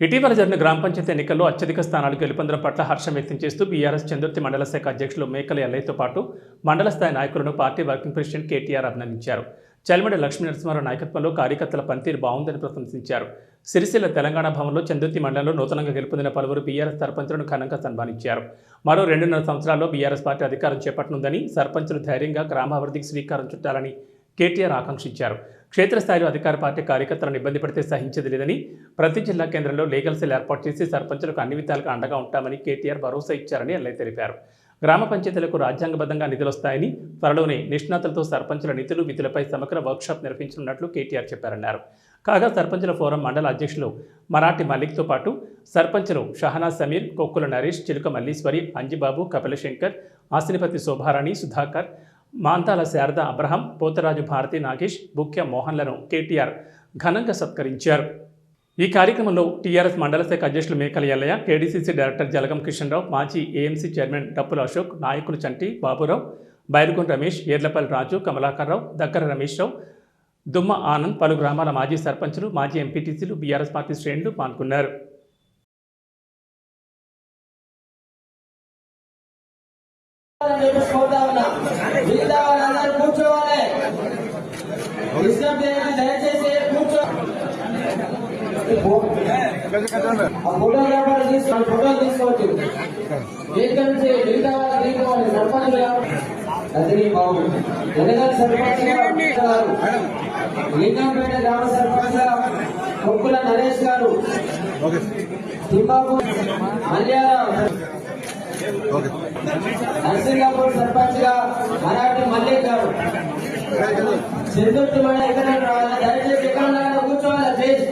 ఇటీవల జరిగిన గ్రామ పంచాయతీ ఎన్నికల్లో అత్యధిక స్థానాలు గెలుపొందడం పట్ల హర్షం వ్యక్తం చేస్తూ బీఆర్ఎస్ చందుర్తి మండల శాఖ అధ్యక్షులు మేకల ఎల్లయ్యతో పాటు మండల స్థాయి నాయకులను పార్టీ వర్కింగ్ ప్రెసిడెంట్ కేటీఆర్ అభినందించారు. చల్మడి లక్ష్మీ నరసింహారావు నాయకత్వంలో కార్యకర్తల పనితీరు బాగుందని ప్రశంసించారు. సిరిసిల్ల తెలంగాణ భవన్లో చందుర్తి మండలంలో నూతనంగా గెలుపొందిన పలువురు బీఆర్ఎస్ సర్పంచులను ఘనంగా సన్మానించారు. మరో 2.5 సంవత్సరాల్లో బీఆర్ఎస్ పార్టీ అధికారం చేపట్టనుందని, సర్పంచులు ధైర్యంగా గ్రామాభివృద్ధికి శ్రీకారం చుట్టాలని కేటీఆర్ ఆకాంక్షించారు. క్షేత్రస్థాయిలో అధికార పార్టీ కార్యకర్తలను ఇబ్బంది పడితే సహించేది లేదని, ప్రతి జిల్లా కేంద్రంలో లీగల్ సెల్ ఏర్పాటు చేసి సర్పంచులకు అన్ని విధాలుగా అండగా ఉంటామని కేటీఆర్ భరోసా ఇచ్చారని ఎల్లయ్య తెలిపారు. గ్రామ పంచాయతీలకు రాజ్యాంగబద్ధంగా నిధులొస్తాయని, త్వరలోనే నిష్ణాతులతో సర్పంచుల నిధులు విధులపై సమగ్ర వర్క్షాప్ నిర్వహించనున్నట్లు కేటీఆర్ చెప్పారన్నారు. కాగా సర్పంచుల ఫోరం మండల అధ్యక్షులు మరాఠి మల్లిక్తో పాటు సర్పంచులు షహనాజ్ సమీర్, కొక్కుల నరేష్, చిలుక మల్లీశ్వరి, అంజిబాబు, కపిలశంకర్, ఆసినిపతి శోభారాణి, సుధాకర్, మాంతాల శారద అబ్రహం, పోతరాజు భారతి నాగేష్, బుక్య మోహన్లను కేటీఆర్ ఘనంగా సత్కరించారు. ఈ కార్యక్రమంలో టీఆర్ఎస్ మండల శాఖ అధ్యక్షులు మేకల ఎల్లయ్య, కేడీసీసీ డైరెక్టర్ జలగం కిషన్రావు, మాజీ ఏఎంసీ చైర్మన్ డప్పుల అశోక్, నాయకులు చంటి బాబురావు, బైరుగొండ రమేష్, ఏర్లపల్లి రాజు, కమలాకర్రావు, దగ్గర రమేష్ రావు, దుమ్మ ఆనంద్, పలు గ్రామాల మాజీ సర్పంచులు, మాజీ ఎంపీటీసీలు, బీఆర్ఎస్ పార్టీ శ్రేణులు పాల్గొన్నారు. లింగంపేట గ్రామ సర్పంచ్ కొక్కుల నరేష్ గారు, తిమ్మాపు మల్యారావు, నర్సింగాపూర్ సర్పంచ్ గా మరాఠీ మల్లిక్ గారు, చందుర్తి మండలం ఎక్కడ రావాలి, దయచేసి ఎక్కడ కూర్చోవాలి ప్లీజ్.